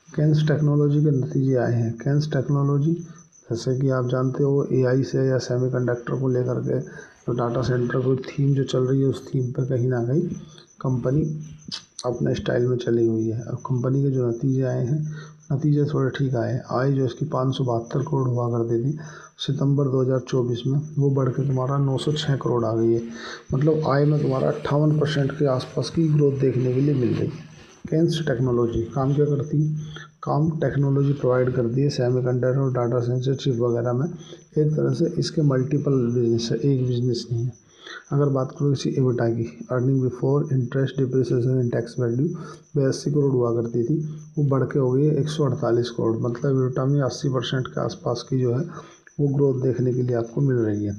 Cans technology के नतीजे आए हैं। कैन्स टेक्नोलॉजी जैसे कि आप जानते हो एआई से या सेमीकंडक्टर को लेकर के जो डाटा सेंटर को थीम जो चल रही है उस थीम पे कहीं ना कहीं कंपनी अपने स्टाइल में चली हुई है। अब कंपनी के जो नतीजे आए हैं, नतीजे थोड़े ठीक आए हैं। आय जो इसकी 572 करोड़ हुआ करती थी सितंबर 2024 में, वो बढ़ के तुम्हारा 906 करोड़ आ गई है। मतलब आय में तुम्हारा 58% के आसपास की ग्रोथ देखने के लिए मिल रही है। कैन्स टेक्नोलॉजी काम क्या करती है? काम टेक्नोलॉजी प्रोवाइड करती है सेमीकंडक्टर और डाटा सेंसर चिप वगैरह में। एक तरह से इसके मल्टीपल बिजनेस है, एक बिजनेस नहीं है। अगर बात करो इसी एबिटा की, earning before interest depreciation and tax value 82 crore हुआ करती थी, वो बढ़ के हो गई है 148 करोड़। मतलब एबिटा में 80% के आसपास की जो है वो ग्रोथ देखने के लिए आपको मिल रही है।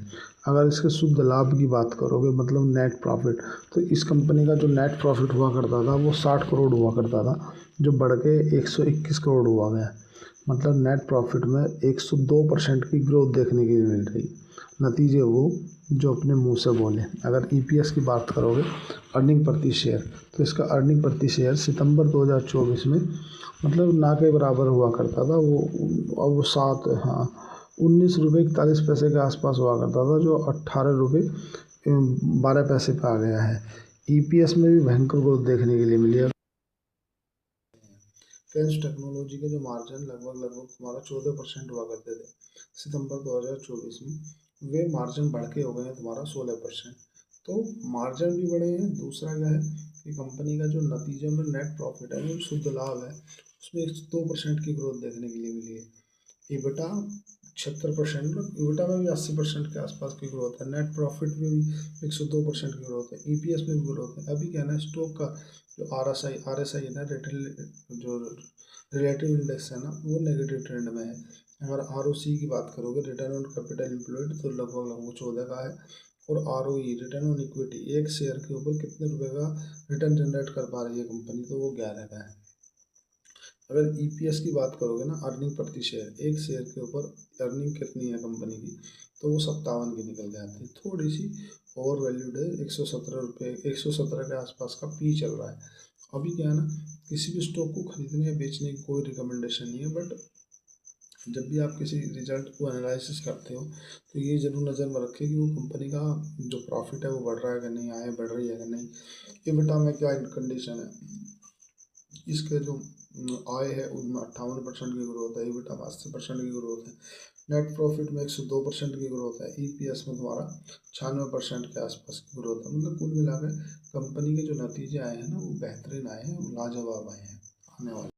अगर इसके शुद्ध लाभ की बात करोगे, मतलब नेट प्रॉफिट, तो इस कंपनी का जो नेट प्रॉफिट हुआ करता था वो 60 करोड़ हुआ करता था, जो बढ़ के 121 करोड़ हुआ गया। मतलब नेट प्रॉफिट में 102% की ग्रोथ देखने के लिए मिल रही। नतीजे वो जो अपने मुंह से बोले। अगर ईपीएस की बात करोगे, अर्निंग प्रति शेयर, तो इसका अर्निंग प्रति शेयर सितंबर 2024 में मतलब ना के बराबर हुआ करता था। वो अब वो 19 रुपये 41 पैसे के आसपास हुआ करता था, जो 18 रुपये 12 पैसे पे आ गया है। ईपीएस में भी भयंकर ग्रोथ देखने के लिए मिली है। कैन्स टेक्नोलॉजी के जो मार्जिन लगभग तुम्हारा 14% हुआ करते थे सितंबर 2024 में, वे मार्जिन बढ़ के हो गए हैं तुम्हारा 16%। तो मार्जिन भी बढ़े हैं। दूसरा क्या है कि कंपनी का जो नतीजों में नेट प्रॉफिट है, जो शुद्ध लाभ है, उसमें 102% की ग्रोथ देखने के लिए मिली है। इबिटा 76%, इबिटा में भी 80% के आसपास की ग्रोथ है। नेट प्रॉफिट में भी 102% की ग्रोथ है। ईपीएस में भी ग्रोथ है। अभी क्या है ना, स्टॉक का जो आरएसआई है ना, जो रिलेटिव इंडेक्स है ना, वो नेगेटिव ट्रेंड में है। अगर आरओसी की बात करोगे, रिटर्न ऑन कैपिटल एम्प्लॉयड, तो लगभग 14 का है। और आरओई, रिटर्न ऑन इक्विटी, एक शेयर के ऊपर कितने रुपए का रिटर्न जनरेट कर पा रही है कंपनी, तो वो 11 का है। अगर ईपीएस की बात करोगे ना, अर्निंग प्रति शेयर, एक शेयर के ऊपर अर्निंग कितनी है कंपनी की, तो वो 57 की निकल के आती है। थोड़ी सी ओवर वैल्यूड है। 117 रुपये, 117 के आसपास का पी चल रहा है। अभी क्या है ना, किसी भी स्टॉक को खरीदने या बेचने की कोई रिकमेंडेशन नहीं है, बट जब भी आप किसी रिजल्ट को एनालिसिस करते हो तो ये जरूर नज़र में रखें कि वो कंपनी का जो प्रॉफिट है वो बढ़ रहा है कि नहीं, आय बढ़ रही है कि नहीं, EBITDA में क्या कंडीशन है। इसके जो आय है उनमें 58% की ग्रोथ है, EBITDA में 80% की ग्रोथ है, नेट प्रॉफिट में 102% की ग्रोथ है, ईपीएस में तुम्हारा 96% के आसपास की ग्रोथ है। मतलब कुल मिलाकर कंपनी के जो नतीजे आए हैं ना, वो बेहतरीन आए हैं, लाजवाब आए हैं आने वाले।